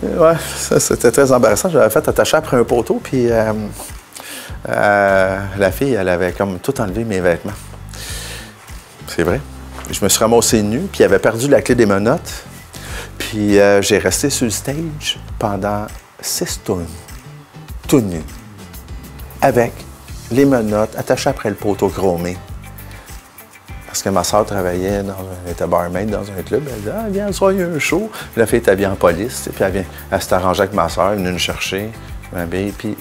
Ouais, ça, c'était très embarrassant. J'avais fait attacher après un poteau, puis la fille, elle avait comme tout enlevé mes vêtements. C'est vrai. Je me suis ramassé nu, puis elle avait perdu la clé des menottes. Puis j'ai resté sur le stage pendant 6 tonnes, tout nu, avec les menottes attachées après le poteau chromé. Parce que ma soeur travaillait, elle était barmaid dans un club. Elle disait « Ah, viens, ce soir, il y a un show. » La fille était habillée en police. Puis elle s'est arrangée avec ma soeur, elle est venue nous chercher, m'habiller. Puis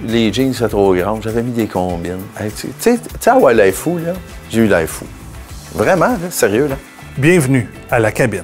les jeans, c'était trop grand. J'avais mis des combines. Hey, tu sais, ouais, l'air fou, là. J'ai eu l'air fou. Vraiment, là, sérieux, là. Bienvenue à la cabine.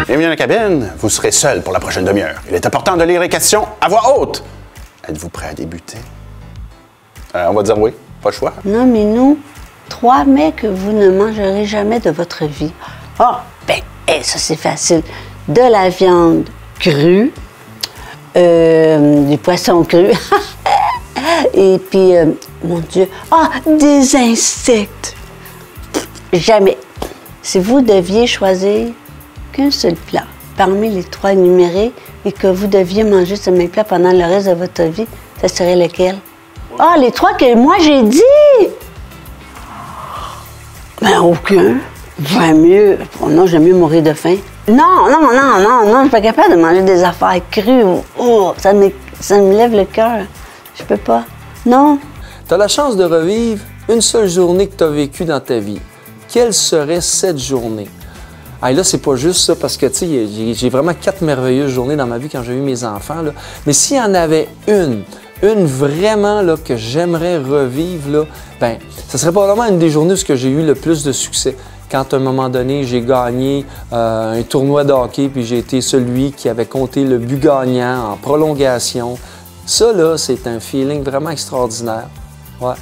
Bienvenue à la cabine. Vous serez seul pour la prochaine demi-heure. Il est important de lire les questions à voix haute. Êtes-vous prêt à débuter? On va dire oui. Pas le choix. Nommez-nous 3 mets que vous ne mangerez jamais de votre vie. Ah, ça c'est facile. De la viande crue, du poisson cru, et puis, mon Dieu, des insectes. Jamais. Si vous deviez choisir qu'un seul plat parmi les 3 énumérés et que vous deviez manger ce même plat pendant le reste de votre vie, ça serait lequel? Ah, les 3 que moi j'ai dit! Ben, aucun. Vaut mieux. Oh non, j'aime mieux mourir de faim. Non, je suis pas capable de manger des affaires crues. Oh, ça me lève le cœur. Je peux pas. Non. Tu as la chance de revivre une seule journée que tu as vécue dans ta vie. Quelle serait cette journée? Ah, là, c'est pas juste ça, parce que, tu sais, j'ai vraiment 4 merveilleuses journées dans ma vie quand j'ai eu mes enfants, là. Mais s'il y en avait une vraiment, là, que j'aimerais revivre, là, ben, ça serait probablement une des journées où j'ai eu le plus de succès. Quand, à un moment donné, j'ai gagné un tournoi de hockey, puis j'ai été celui qui avait compté le but gagnant en prolongation. Ça, là, c'est un feeling vraiment extraordinaire. Ouais.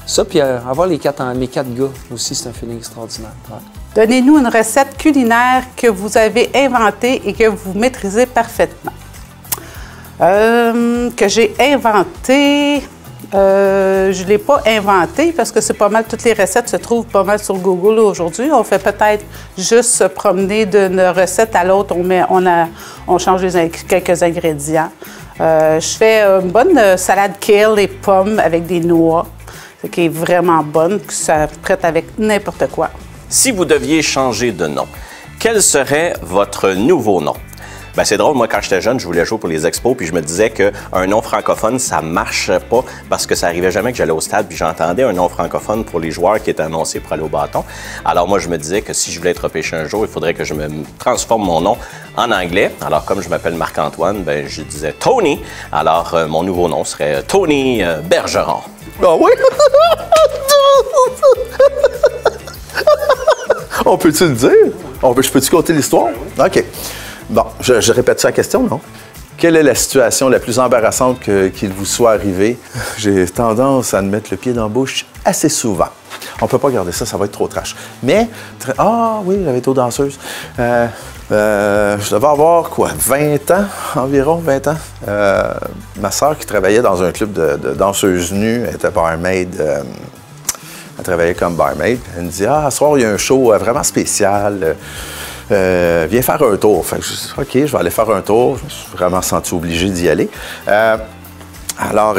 Ça, puis avoir mes 4 gars aussi, c'est un feeling extraordinaire. Ouais. Donnez-nous une recette culinaire que vous avez inventée et que vous maîtrisez parfaitement. Que j'ai inventée, je ne l'ai pas inventée parce que c'est pas mal, toutes les recettes se trouvent pas mal sur Google aujourd'hui. On fait peut-être juste se promener d'une recette à l'autre, on change quelques ingrédients. Je fais une bonne salade kale et pommes avec des noix, qui est vraiment bonne, qui ça prête avec n'importe quoi. Si vous deviez changer de nom, quel serait votre nouveau nom? Ben, c'est drôle, moi, quand j'étais jeune, je voulais jouer pour les expos, puis je me disais qu'un nom francophone, ça marchait pas, parce que ça arrivait jamais que j'allais au stade, puis j'entendais un nom francophone pour les joueurs qui étaient annoncés pour aller au bâton. Alors moi, je me disais que si je voulais être repêché un jour, il faudrait que je me transforme mon nom en anglais. Alors, comme je m'appelle Marc-Antoine, ben, je disais Tony. Alors, mon nouveau nom serait Tony Bergeron. Ah oui? On peut-tu le dire? Je peux-tu compter l'histoire? OK. Bon, je répète ça la question, non? Quelle est la situation la plus embarrassante qu'il vous soit arrivée? J'ai tendance à me mettre le pied dans la bouche assez souvent. On peut pas garder ça, ça va être trop trash. Mais, ah oui, j'avais été aux danseuses. Je devais avoir, quoi, 20 ans, environ 20 ans. Ma sœur qui travaillait dans un club de danseuses nues, elle était barmaid. Elle travaillait comme barmaid. Elle me dit « Ah, ce soir, il y a un show vraiment spécial. Viens faire un tour. » Fait que je dis « OK, je vais aller faire un tour. » Je me suis vraiment senti obligé d'y aller. Alors,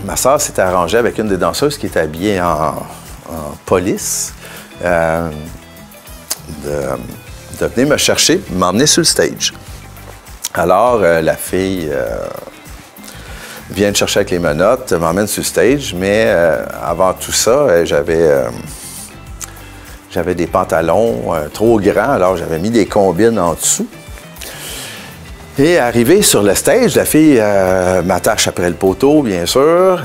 ma sœur s'était arrangée avec une des danseuses qui était habillée en police de venir me chercher, m'emmener sur le stage. Alors, la fille vient me chercher avec les menottes, m'emmène sur le stage, mais avant tout ça, j'avais J'avais des pantalons trop grands, alors j'avais mis des combines en dessous. Et arrivé sur le stage, la fille m'attache après le poteau, bien sûr,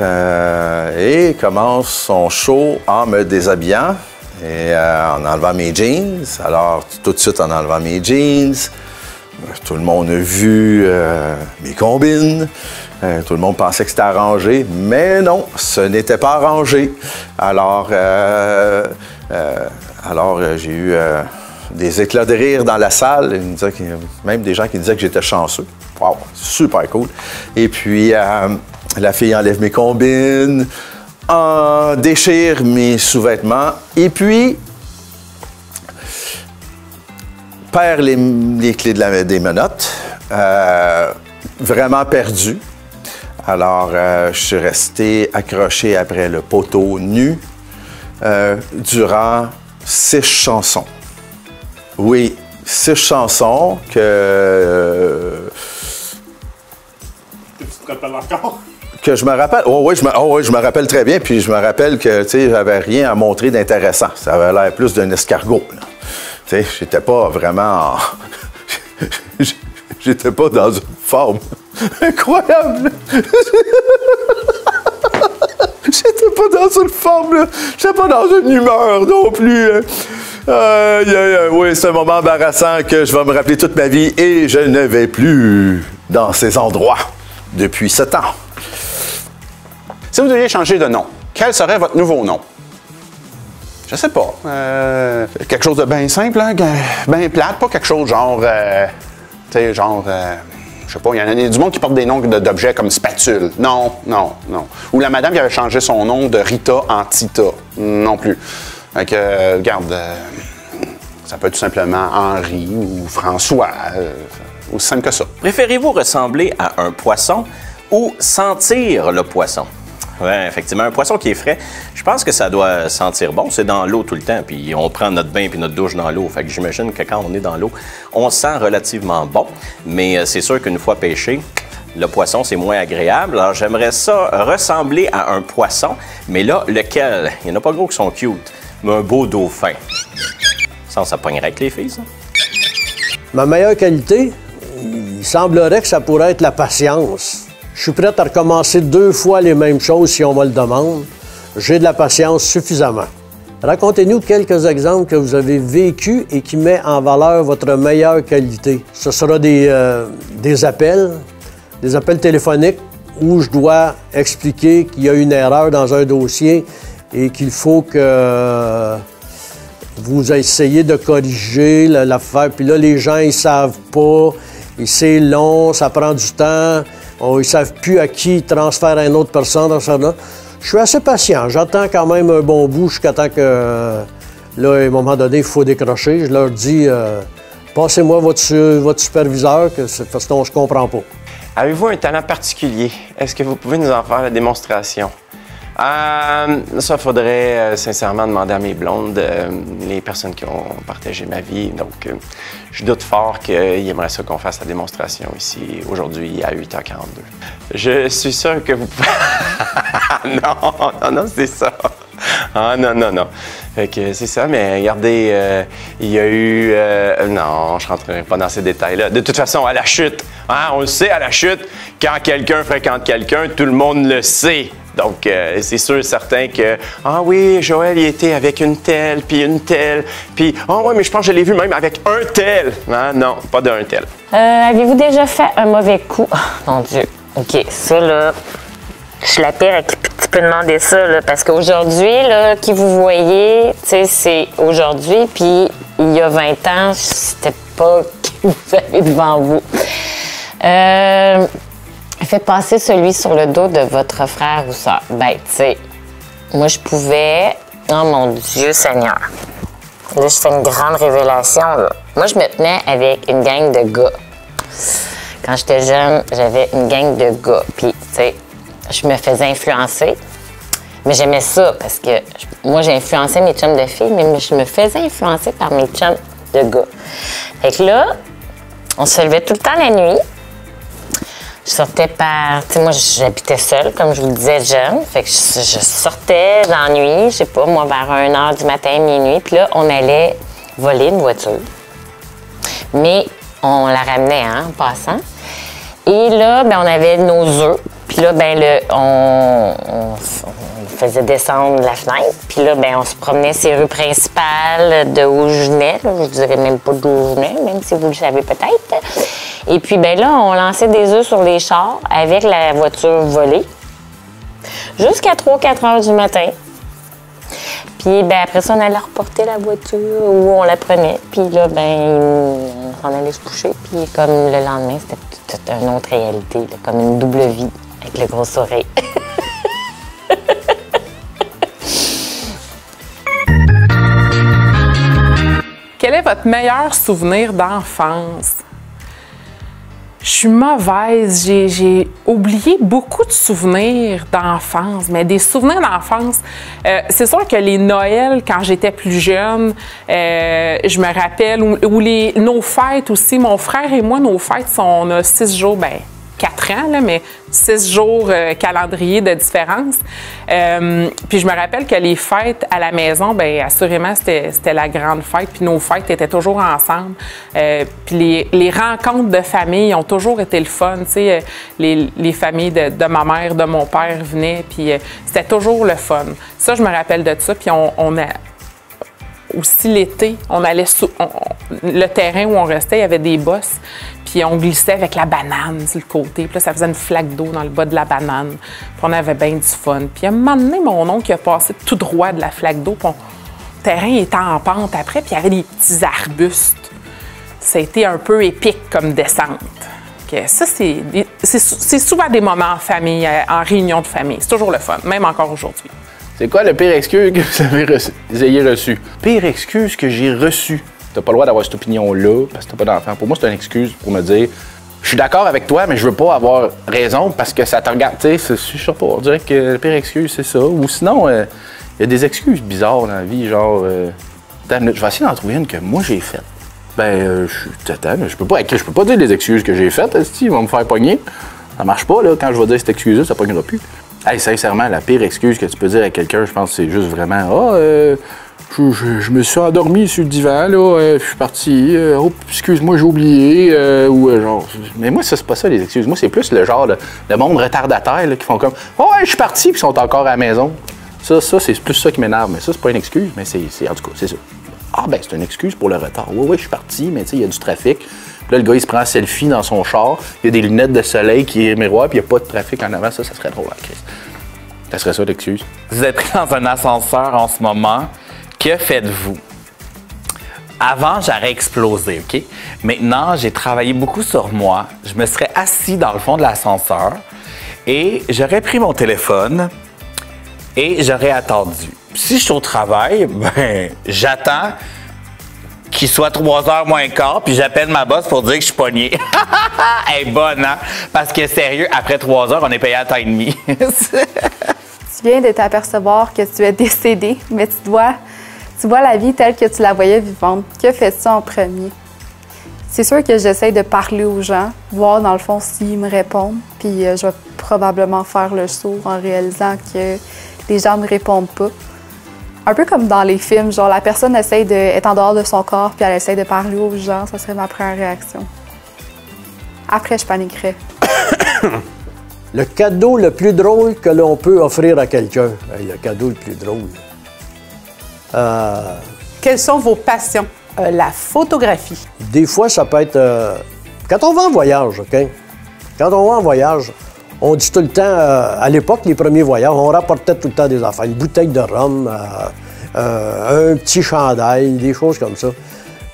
et commence son show en me déshabillant et en enlevant mes jeans. Alors, tout de suite, en enlevant mes jeans, tout le monde a vu mes combines. Tout le monde pensait que c'était arrangé, mais non, ce n'était pas arrangé. Alors, j'ai eu des éclats de rire dans la salle. Même des gens qui disaient que j'étais chanceux. Wow, super cool. Et puis, la fille enlève mes combines, déchire mes sous-vêtements, et puis perd les clés des menottes. Vraiment perdu. Alors, je suis resté accroché après le poteau nu durant 6 chansons. Oui, 6 chansons que... Tu te rappelles encore? Que je me rappelle. Oh oui, je me rappelle très bien. Puis je me rappelle que, tu sais, j'avais rien à montrer d'intéressant. Ça avait l'air plus d'un escargot. Tu sais, j'étais pas vraiment... J'étais pas dans une forme incroyable. J'étais pas dans une forme, là. J'étais pas dans une humeur non plus. Oui, c'est un moment embarrassant que je vais me rappeler toute ma vie et je ne vais plus dans ces endroits depuis 7 ans. Si vous deviez changer de nom, quel serait votre nouveau nom? Je sais pas. Quelque chose de bien simple, hein? Bien plate, pas quelque chose genre... tu sais, genre... je sais pas, il y a du monde qui porte des noms d'objets comme spatule. Non, non, non. Ou la madame qui avait changé son nom de Rita en Tita. Non plus. Fait que, regarde, ça peut être tout simplement Henri ou François. Aussi simple que ça. Préférez-vous ressembler à un poisson ou sentir le poisson? Oui, effectivement, un poisson qui est frais, je pense que ça doit sentir bon. C'est dans l'eau tout le temps, puis on prend notre bain puis notre douche dans l'eau. Fait que j'imagine que quand on est dans l'eau, on sent relativement bon. Mais c'est sûr qu'une fois pêché, le poisson, c'est moins agréable. Alors, j'aimerais ça ressembler à un poisson, mais là, lequel? Il n'y en a pas gros qui sont cute, mais un beau dauphin. Ça pognerait avec les filles, ça? Ma meilleure qualité, il semblerait que ça pourrait être la patience. Je suis prêt à recommencer 2 fois les mêmes choses si on me le demande. J'ai de la patience suffisamment. Racontez-nous quelques exemples que vous avez vécus et qui mettent en valeur votre meilleure qualité. Ce sera des appels téléphoniques où je dois expliquer qu'il y a une erreur dans un dossier et qu'il faut que vous essayez de corriger l'affaire. Puis là, les gens, ils savent pas, et c'est long, ça prend du temps. Ils ne savent plus à qui transférer à une autre personne dans ça. Je suis assez patient. J'attends quand même un bon bout jusqu'à temps que, là, à un moment donné, il faut décrocher. Je leur dis, passez-moi votre superviseur, parce qu'on ne se comprend pas. Avez-vous un talent particulier? Est-ce que vous pouvez nous en faire la démonstration? Ça, faudrait sincèrement demander à mes blondes, les personnes qui ont partagé ma vie. Donc, je doute fort qu'ils aimeraient ça qu'on fasse la démonstration ici, aujourd'hui, à 8h42. Je suis sûr que vous pouvez... non, c'est ça. Ah, non. Fait que c'est ça, mais regardez, il y a eu... non, je ne rentrerai pas dans ces détails-là. De toute façon, à la chute, hein, on le sait, à la chute, quand quelqu'un fréquente quelqu'un, tout le monde le sait. Donc, c'est sûr et certain que, ah oui, Joël, il était avec une telle, puis, oh ouais, mais je pense que je l'ai vu même avec un tel. Hein? Non, pas d'un tel. Avez-vous déjà fait un mauvais coup? Oh, mon Dieu. OK, ça, là, je suis la pire à qui tu peux demander ça, là, parce qu'aujourd'hui, là, qui vous voyez, tu sais, c'est aujourd'hui, puis il y a 20 ans, c'était pas qui vous avez devant vous. Faites passer celui sur le dos de votre frère ou soeur. Ben, tu sais, moi, je pouvais... Oh, mon Dieu Seigneur! Là, je fais une grande révélation, là. Moi, je me tenais avec une gang de gars. Quand j'étais jeune, j'avais une gang de gars. Puis, tu sais, je me faisais influencer. Mais j'aimais ça parce que moi, j'ai influencé mes chums de filles, mais je me faisais influencer par mes chums de gars. Fait que là, on se levait tout le temps la nuit. Je sortais par... Tu sais, moi, j'habitais seule, comme je vous le disais, jeune. Fait que je sortais dans la nuit, je sais pas, moi, vers 1h du matin, minuit. Puis là, on allait voler une voiture. Mais on la ramenait, hein, en passant. Et là, ben, on avait nos œufs. Puis là, ben, on faisait descendre la fenêtre. Puis là, ben, on se promenait ces rues principales de où je venais. Là. Je ne dirais même pas d'où je venais, même si vous le savez peut-être. Et puis, ben là, on lançait des œufs sur les chars avec la voiture volée jusqu'à 3-4 heures du matin. Puis, ben, après ça, on allait reporter la voiture où on la prenait. Puis là, ben, on s'en allait se coucher. Puis, comme le lendemain, c'était toute une autre réalité, là, comme une double vie avec le gros sourire. Quel est votre meilleur souvenir d'enfance? Je suis mauvaise. J'ai oublié beaucoup de souvenirs d'enfance, mais des souvenirs d'enfance. C'est sûr que les Noëls, quand j'étais plus jeune, je me rappelle, ou nos fêtes aussi. Mon frère et moi, nos fêtes, on a 6 jours, 4 ans, là, mais 6 jours calendrier de différence. Puis je me rappelle que les fêtes à la maison, bien, assurément, c'était la grande fête. Puis nos fêtes étaient toujours ensemble. Puis les rencontres de famille ont toujours été le fun. Tu sais, les familles de ma mère, de mon père venaient. Puis c'était toujours le fun. Ça, je me rappelle de ça. Puis on a... Aussi l'été, on allait le terrain où on restait, il y avait des bosses, puis on glissait avec la banane sur le côté. Puis là, ça faisait une flaque d'eau dans le bas de la banane. Puis on avait bien du fun. Puis à un moment donné, mon oncle a passé tout droit de la flaque d'eau, puis le terrain était en pente après, puis il y avait des petits arbustes. Ça a été un peu épique comme descente. Okay, ça, c'est souvent des moments en famille, en réunion de famille. C'est toujours le fun, même encore aujourd'hui. C'est quoi le pire excuse que vous ayez reçu? Pire excuse que j'ai reçue. T'as pas le droit d'avoir cette opinion-là parce que t'as pas d'enfant. Pour moi, c'est une excuse pour me dire je suis d'accord avec toi, mais je veux pas avoir raison parce que ça te regarde. Tu sais, je sais pas, on dirait que la pire excuse, c'est ça. Ou sinon, il y a des excuses bizarres dans la vie, genre je vais essayer d'en trouver une que moi j'ai faite. Je peux pas dire les excuses que j'ai faites, ils vont me faire pogner. Ça marche pas, là. Quand je vais dire cette excuse-là, ça pognera plus. Hey, sincèrement, la pire excuse que tu peux dire à quelqu'un, je pense que c'est juste vraiment je me suis endormi sur le divan, là, je suis parti, excuse-moi, j'ai oublié, genre. Mais moi, ça, c'est pas ça, les excuses. Moi, c'est plus le genre de monde retardataire là, qui font comme ouais, je suis parti, puis ils sont encore à la maison. Ça, c'est plus ça qui m'énerve. Mais ça, c'est pas une excuse, mais c'est en tout cas, c'est ça. Ah, ben, c'est une excuse pour le retard. Oui, je suis parti, mais tu sais, il y a du trafic. Puis là, le gars, il se prend un selfie dans son char. Il y a des lunettes de soleil qui est miroir, puis il n'y a pas de trafic en avant. Ça serait drôle, hein, Chris. Ça serait ça, l'excuse. Vous êtes pris dans un ascenseur en ce moment. Que faites-vous? Avant, j'aurais explosé, OK? Maintenant, j'ai travaillé beaucoup sur moi. Je me serais assis dans le fond de l'ascenseur et j'aurais pris mon téléphone et j'aurais attendu. Si je suis au travail, ben, j'attends qu'il soit 3h moins quart, puis j'appelle ma boss pour dire que je suis pogné. Elle est bonne, hein? Parce que sérieux, après 3 heures, on est payé à temps et demi. Tu viens de t'apercevoir que tu es décédé, mais tu vois la vie telle que tu la voyais vivante. Que fais-tu en premier? C'est sûr que j'essaie de parler aux gens, voir dans le fond s'ils me répondent, puis je vais probablement faire le saut en réalisant que les gens ne répondent pas. Un peu comme dans les films, genre la personne essaie d'être en dehors de son corps puis elle essaie de parler aux gens, ça serait ma première réaction. Après, je paniquerais. Le cadeau le plus drôle que l'on peut offrir à quelqu'un. Hey, le cadeau le plus drôle. Quelles sont vos passions? La photographie. Des fois, ça peut être... quand on va en voyage, OK? Quand on va en voyage, on dit tout le temps, à l'époque, les premiers voyages, on rapportait tout le temps des affaires. Une bouteille de rhum, un petit chandail, des choses comme ça.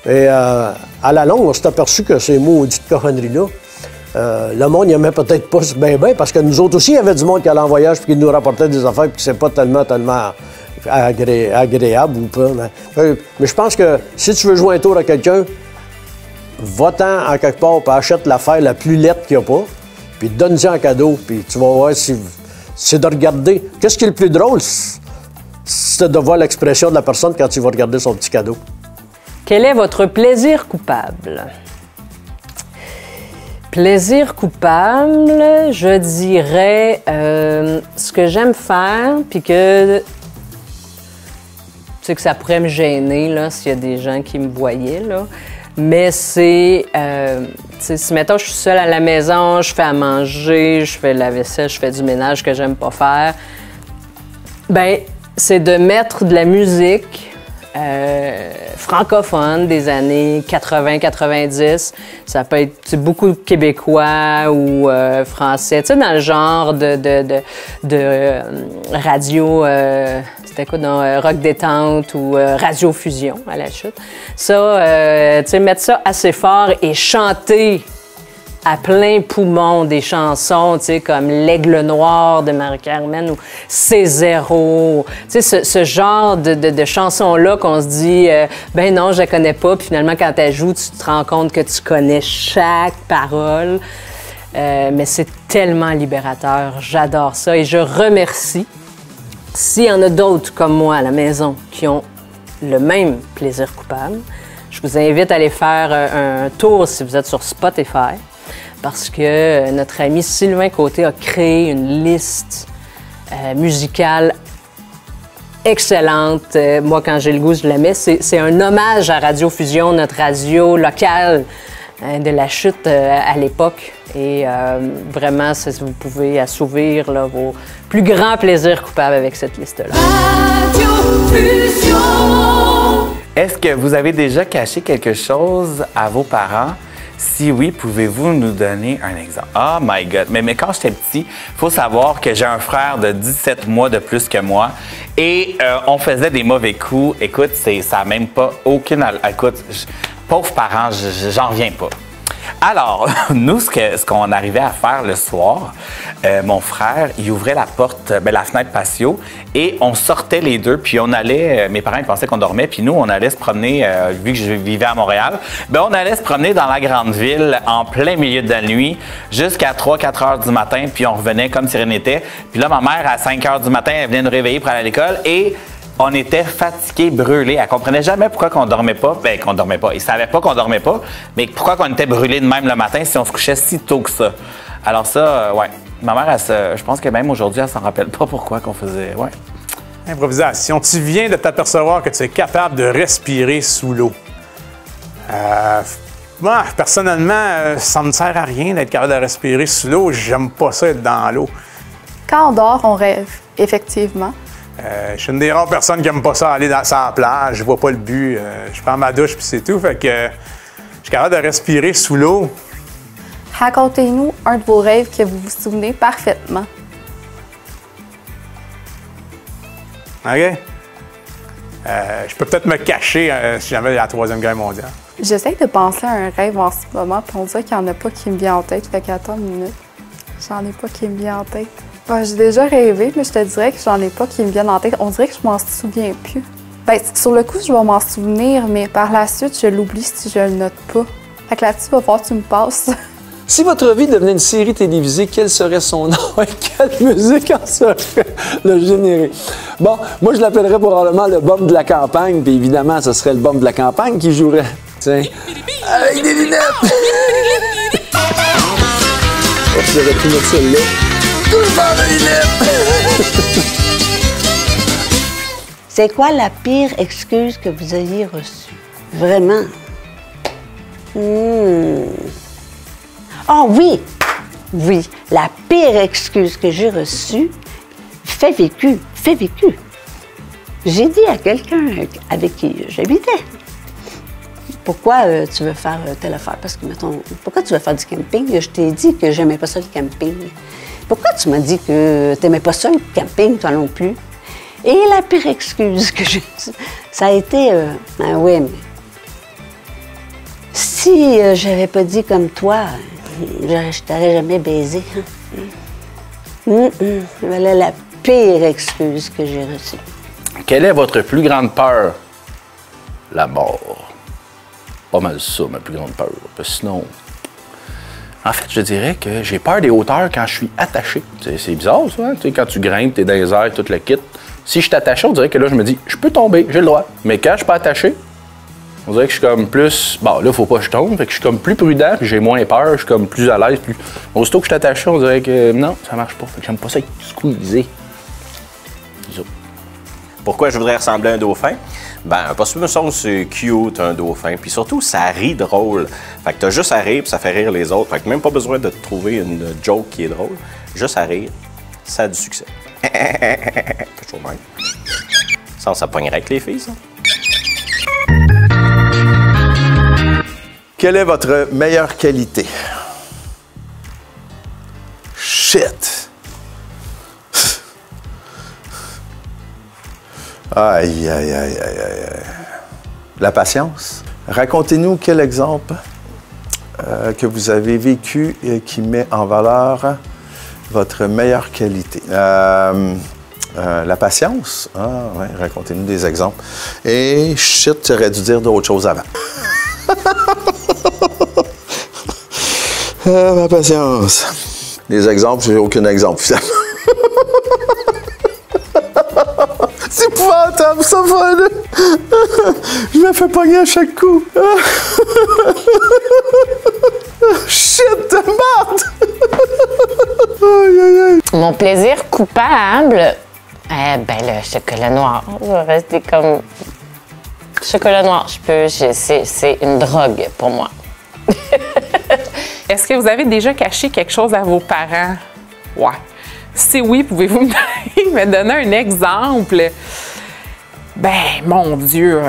Et à la longue, on s'est aperçu que ces maudites cochonneries-là, le monde n'y aimait peut-être pas bien parce que nous autres aussi, il y avait du monde qui allait en voyage et qui nous rapportait des affaires puis c'est pas tellement agréable ou pas. Mais je pense que si tu veux jouer un tour à quelqu'un, va-t'en à quelque part et achète l'affaire la plus laide qu'il n'y a pas, puis donne-y en cadeau, puis tu vas voir si c'est de regarder. Qu'est-ce qui est le plus drôle? C'est de voir l'expression de la personne quand tu vas regarder son petit cadeau. Quel est votre plaisir coupable? Plaisir coupable, je dirais ce que j'aime faire, puis que... Tu sais que ça pourrait me gêner, là, s'il y a des gens qui me voyaient, là. Mais c'est... si, mettons, je suis seule à la maison, je fais à manger, je fais la vaisselle, je fais du ménage que j'aime pas faire, ben c'est de mettre de la musique francophone des années 80-90. Ça peut être beaucoup québécois ou français, tu sais, dans le genre de radio, c'était quoi, dans Rock Détente ou Radio Fusion, à la chute. Ça, tu sais, mettre ça assez fort et chanter à plein poumon des chansons, tu sais, comme L'Aigle Noir de Marie-Carmen ou C'est Zéro. Tu sais, ce genre de chansons-là qu'on se dit, ben non, je la connais pas, puis finalement, quand tu joues, tu te rends compte que tu connais chaque parole. Mais c'est tellement libérateur. J'adore ça et je remercie. S'il y en a d'autres comme moi à la maison qui ont le même plaisir coupable, je vous invite à aller faire un tour si vous êtes sur Spotify. Parce que notre ami Sylvain Côté a créé une liste musicale excellente. Moi, quand j'ai le goût, je la mets. C'est un hommage à Radio Fusion, notre radio locale de la chute à l'époque. Et vraiment, vous pouvez assouvir là, vos plus grands plaisirs coupables avec cette liste-là. Radio Fusion! Est-ce que vous avez déjà caché quelque chose à vos parents? Si oui, pouvez-vous nous donner un exemple? Oh my God! Mais quand j'étais petit, il faut savoir que j'ai un frère de 17 mois de plus que moi et on faisait des mauvais coups. Écoute, ça n'a même pas aucune... Écoute, pauvres parents, j'en reviens pas. Alors, nous, ce qu'on arrivait à faire le soir, mon frère, il ouvrait la porte, la fenêtre patio, et on sortait les deux, puis on allait, mes parents ils pensaient qu'on dormait, puis nous, on allait se promener, vu que je vivais à Montréal, on allait se promener dans la grande ville en plein milieu de la nuit, jusqu'à 3-4 heures du matin, puis on revenait comme si rien n'était. Puis là, ma mère, à 5 heures du matin, elle venait nous réveiller pour aller à l'école, et on était fatigués, brûlés. Elle comprenait jamais pourquoi qu'on dormait pas. Ben, qu'on dormait pas. Ils savaient pas qu'on dormait pas, mais pourquoi qu'on était brûlés de même le matin si on se couchait si tôt que ça. Alors ça, ouais. Ma mère, je pense que même aujourd'hui, elle s'en rappelle pas pourquoi qu'on faisait. Ouais. Improvisation. Tu viens de t'apercevoir que tu es capable de respirer sous l'eau. Moi, personnellement, ça me sert à rien d'être capable de respirer sous l'eau. J'aime pas ça être dans l'eau. Quand on dort, on rêve, effectivement. Je suis une des rares personnes qui n'aiment pas ça aller sur la plage. Je vois pas le but. Je prends ma douche puis c'est tout. Fait que je suis capable de respirer sous l'eau. Racontez-nous un de vos rêves que vous vous souvenez parfaitement. OK? Je peux peut-être me cacher si jamais il y a la Troisième Guerre mondiale. J'essaie de penser à un rêve en ce moment, puis on dirait qu'il n'y en a pas qui me vient en tête. Fait qu'attends une minute. J'en ai pas qui me vient en tête. Ben, j'ai déjà rêvé, mais je te dirais que j'en ai pas qui me viennent en tête. On dirait que je m'en souviens plus. Ben, sur le coup, je vais m'en souvenir, mais par la suite, je l'oublie si je le note pas. Fait que là-dessus, il va falloir que tu me passes. Si votre vie devenait une série télévisée, quel serait son nom et quelle musique en serait le générique? Bon, moi, je l'appellerais probablement le bum de la campagne, puis évidemment, ce serait le bum de la campagne qui jouerait. Tiens, avec des lunettes! J'aurais pu mettre celle-là. Tout le monde a lunettes! C'est quoi la pire excuse que vous ayez reçue? Vraiment? Ah oui! Oui, la pire excuse que j'ai reçue, fait vécu. J'ai dit à quelqu'un avec qui j'habitais, pourquoi tu veux faire telle affaire? Parce que, mettons, pourquoi tu veux faire du camping? Je t'ai dit que j'aimais pas ça le camping. Pourquoi tu m'as dit que t'aimais pas ça le camping, toi non plus? Et la pire excuse que j'ai dit, ça a été, oui, mais si j'avais pas dit comme toi, je t'aurais jamais baisé. Voilà la pire excuse que j'ai reçue. Quelle est votre plus grande peur? La mort. Pas mal ça, ma plus grande peur. Parce que sinon... En fait, je dirais que j'ai peur des hauteurs quand je suis attaché. C'est bizarre, ça, hein? Tu sais, quand tu grimpes, t'es dans les airs, tout le kit. Si je suis attaché, on dirait que là, je me dis, je peux tomber, j'ai le droit. Mais quand je suis pas attaché, On dirait que je suis comme plus... Bon, là, faut pas que je tombe, fait que je suis comme plus prudent, puis j'ai moins peur, je suis comme plus à l'aise. Plus... Aussitôt que je suis attaché, on dirait que non, ça marche pas. Fait que j'aime pas ça être squeezé. Pourquoi je voudrais ressembler à un dauphin? Ben, parce que c'est cute, un dauphin. Puis surtout, ça rit drôle. Fait que t'as juste à rire, puis ça fait rire les autres. Fait que même pas besoin de trouver une joke qui est drôle. Juste à rire, ça a du succès. Toujours même. Ça pognerait avec les filles, ça. Quelle est votre meilleure qualité? Shit! Aïe, aïe, aïe, aïe, aïe. La patience. Racontez-nous quel exemple que vous avez vécu et qui met en valeur votre meilleure qualité. La patience. Ah, ouais, racontez-nous des exemples. Et shit, tu aurais dû dire d'autres choses avant. Ma patience. Des exemples, j'ai aucun exemple, finalement. C'est épouvantable, ça va, là. Je me fais pogner à chaque coup. Shit de merde! Aïe, aïe, aïe. Mon plaisir coupable, ben le chocolat noir. Ça va rester comme... Chocolat noir, c'est une drogue pour moi. Est-ce que vous avez déjà caché quelque chose à vos parents? Ouais. Si oui, pouvez-vous me donner un exemple? Ben, mon Dieu,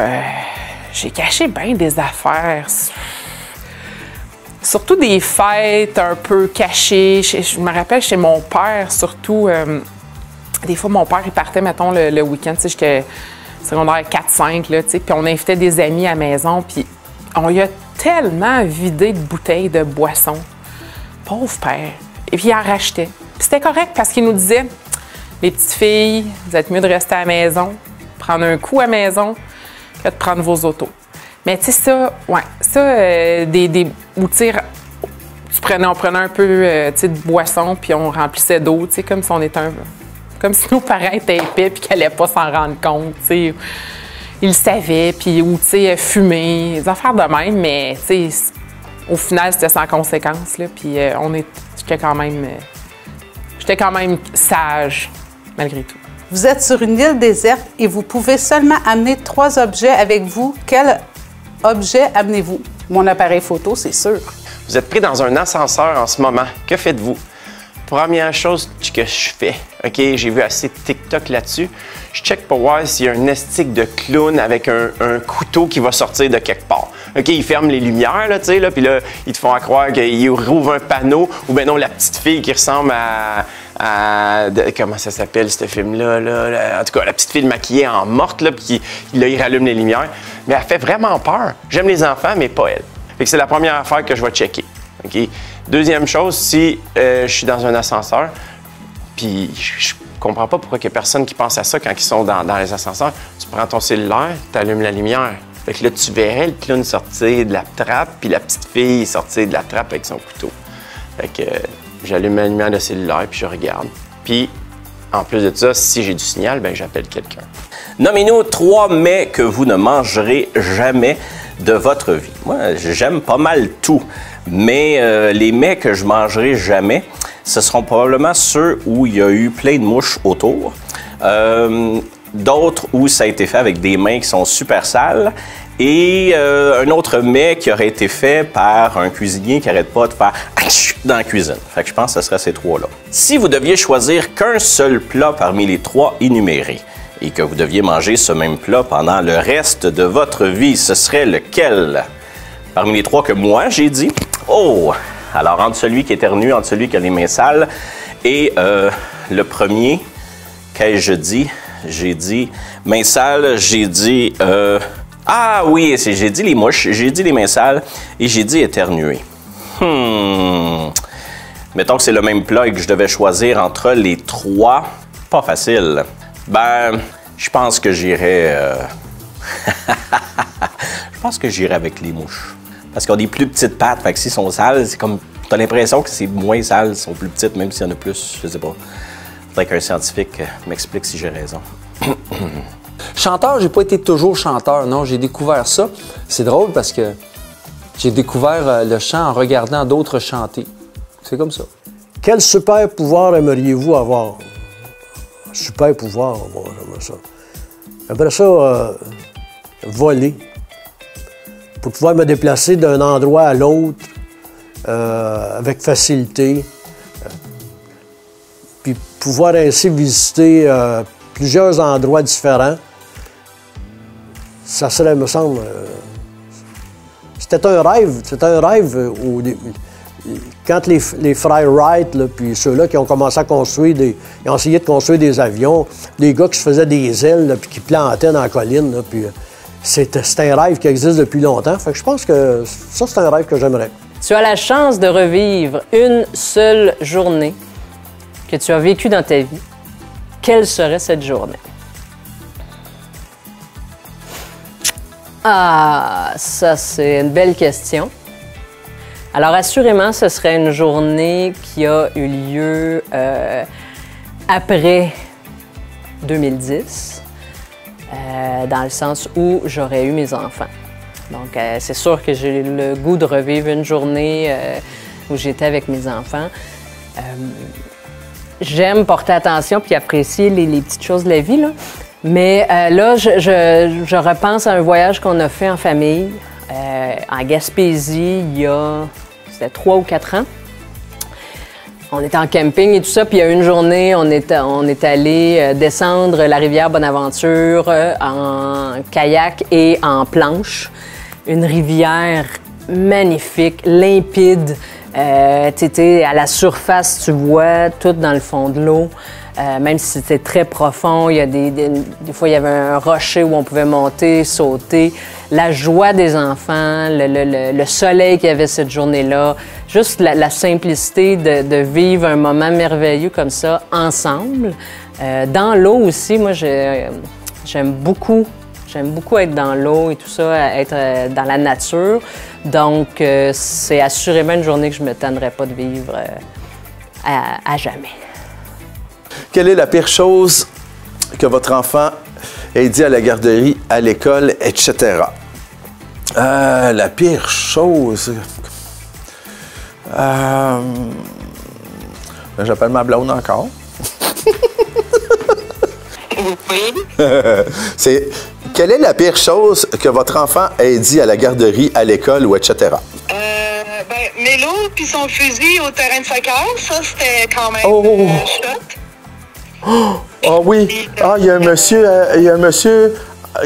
j'ai caché bien des affaires. Surtout des fêtes un peu cachées. Je me rappelle chez mon père, surtout, des fois, mon père, il partait, mettons, le week-end, tu sais, j'étais secondaire 4-5, là, tu sais, puis on invitait des amis à la maison, puis on y a tellement vidé de bouteilles de boissons. Pauvre père. Et puis, il en rachetait. Puis c'était correct parce qu'il nous disait, les petites filles, vous êtes mieux de rester à la maison, prendre un coup à la maison, que de prendre vos autos. Mais tu sais, ça, ouais, ça, ou tu sais, on prenait un peu tu sais, de boisson, puis on remplissait d'eau, tu sais, comme si on était comme si nos parents étaient épais puis qu'ils n'allaient pas s'en rendre compte, tu sais. Ils le savaient, puis, ou tu sais, fumer, des affaires de même, mais tu sais, au final, c'était sans conséquence, là, puis j'étais quand même sage, malgré tout. Vous êtes sur une île déserte et vous pouvez seulement amener 3 objets avec vous. Quel objet amenez-vous? Mon appareil photo, c'est sûr. Vous êtes pris dans un ascenseur en ce moment. Que faites-vous? Première chose que je fais, OK, j'ai vu assez de TikTok là-dessus. Je check pour voir s'il y a un estique de clown avec un couteau qui va sortir de quelque part. OK, ils ferment les lumières, là, tu sais, là, puis là, ils te font croire qu'ils rouvrent un panneau, ou bien non, la petite fille qui ressemble comment ça s'appelle, ce film-là, là? En tout cas, la petite fille maquillée en morte, là, puis là, il rallume les lumières. Mais elle fait vraiment peur. J'aime les enfants, mais pas elle. Fait que c'est la première affaire que je vais checker. OK? Deuxième chose, si je suis dans un ascenseur, puis je comprends pas pourquoi il y a personne qui pense à ça quand ils sont dans les ascenseurs. Tu prends ton cellulaire, tu allumes la lumière. Fait que là, tu verrais le clown sortir de la trappe, puis la petite fille sortir de la trappe avec son couteau. Fait que j'allume la lumière de cellulaire, puis je regarde. Puis, en plus de ça, si j'ai du signal, ben j'appelle quelqu'un. Nommez-nous 3 mets que vous ne mangerez jamais de votre vie. Moi, j'aime pas mal tout, mais les mets que je mangerai jamais, ce seront probablement ceux où il y a eu plein de mouches autour. D'autres où ça a été fait avec des mains qui sont super sales. Et un autre mets qui aurait été fait par un cuisinier qui n'arrête pas de faire dans la cuisine. Fait que je pense que ce serait ces 3-là. Si vous deviez choisir qu'un seul plat parmi les 3 énumérés et que vous deviez manger ce même plat pendant le reste de votre vie, ce serait lequel? Parmi les 3 que moi j'ai dit, oh! Alors entre celui qui éternue, entre celui qui a les mains sales et le premier, qu'ai-je dit? J'ai dit mains sales, j'ai dit... Ah oui, j'ai dit les mouches, j'ai dit les mains sales et j'ai dit éternuer. Mettons que c'est le même plat et que je devais choisir entre les 3. Pas facile. Ben, je pense que j'irais... je pense que j'irais avec les mouches. Parce qu'ils ont des plus petites pattes, fait que s'ils sont sales, c'est comme... T'as l'impression que c'est moins sale, ils sont plus petites, même s'il y en a plus, je sais pas. Faudrait qu'un scientifique m'explique si j'ai raison. Chanteur, j'ai pas été toujours chanteur, non, j'ai découvert ça. C'est drôle parce que j'ai découvert le chant en regardant d'autres chanter. C'est comme ça. Quel super pouvoir aimeriez-vous avoir? Super pouvoir, bon, j'aimerais ça. Après ça, voler. Pour pouvoir me déplacer d'un endroit à l'autre avec facilité. Puis pouvoir ainsi visiter plusieurs endroits différents. Ça serait, me semble... C'était un rêve. C'était un rêve quand les frères Wright, là, puis ceux-là qui ont commencé à construire ils ont essayé de construire des avions, des gars qui se faisaient des ailes, là, puis qui plantaient dans la colline, là, puis c'est un rêve qui existe depuis longtemps. Fait que je pense que ça, c'est un rêve que j'aimerais. Tu as la chance de revivre une seule journée que tu as vécue dans ta vie. Quelle serait cette journée? Ah, ça, c'est une belle question. Alors, assurément, ce serait une journée qui a eu lieu après 2010, dans le sens où j'aurais eu mes enfants. Donc, c'est sûr que j'ai le goût de revivre une journée où j'étais avec mes enfants. J'aime porter attention puis apprécier les petites choses de la vie, là. Mais là, je repense à un voyage qu'on a fait en famille en Gaspésie il y a, c'était 3 ou 4 ans. On était en camping et tout ça, puis il y a une journée, on est allé descendre la rivière Bonaventure en kayak et en planche. Une rivière magnifique, limpide. T'étais à la surface, tu vois tout dans le fond de l'eau. Même si c'était très profond, il y a des fois, il y avait un rocher où on pouvait monter, sauter. La joie des enfants, le soleil qu'il y avait cette journée-là, juste la simplicité de vivre un moment merveilleux comme ça, ensemble. Dans l'eau aussi, moi, j'aime beaucoup être dans l'eau et tout ça, être dans la nature. Donc, c'est assurément une journée que je ne me tannerais pas de vivre à jamais. Quelle est la pire chose que votre enfant ait dit à la garderie, à l'école, etc.? La pire chose... J'appelle ma blonde encore. C'est... Quelle est la pire chose que votre enfant ait dit à la garderie, à l'école ou etc.? Mélo puis son fusil au terrain de soccer, ça, c'était quand même chouette. Oh oui! Ah, il y a un monsieur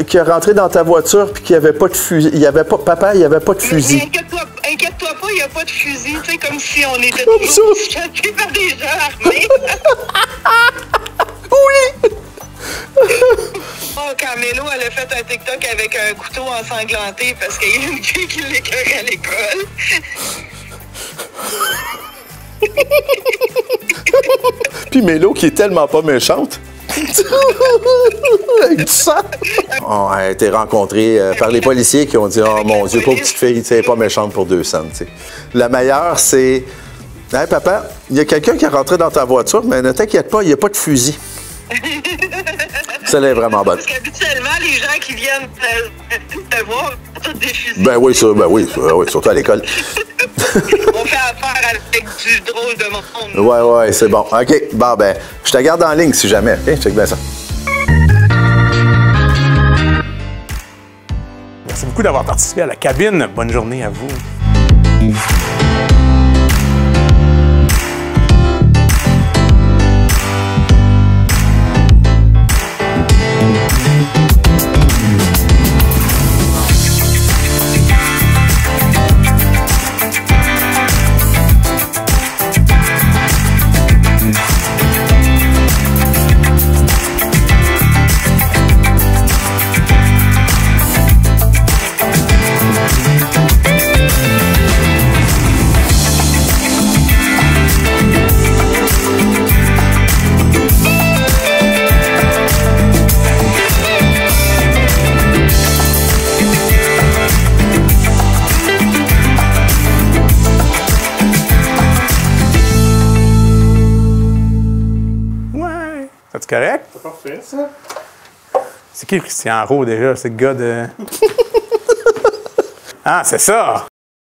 qui est rentré dans ta voiture puis qui n'avait pas de fusil. Papa, il n'y avait pas de fusil. Inquiète-toi pas, il n'y a pas de fusil. Tu sais, comme si on était toujours chassés par des gens armés. Oui! Quand Mélo, elle a fait un TikTok avec un couteau ensanglanté parce qu'il y a une fille qui l'écœurait à l'école. Puis Mélo, qui est tellement pas méchante. Avec du sang. On a été rencontrés par les policiers qui ont dit « Oh mon Dieu, pauvre petite fille, elle n'est pas méchante pour 2 cents. » La meilleure, c'est « Hey papa, il y a quelqu'un qui est rentré dans ta voiture, mais ne t'inquiète pas, il n'y a pas de fusil. » Celle-là est vraiment bonne. Parce qu'habituellement, les gens qui viennent te voir ont tous des fusils. Ben oui, surtout à l'école. On fait affaire avec du drôle de monde. Ouais, c'est bon. OK, bon, ben, je te garde en ligne si jamais. OK, check bien ça. Merci beaucoup d'avoir participé à la cabine. Bonne journée à vous. C'est correct? C'est parfait, ça. C'est qui Christian Roux déjà? C'est le gars de. Ah, c'est ça!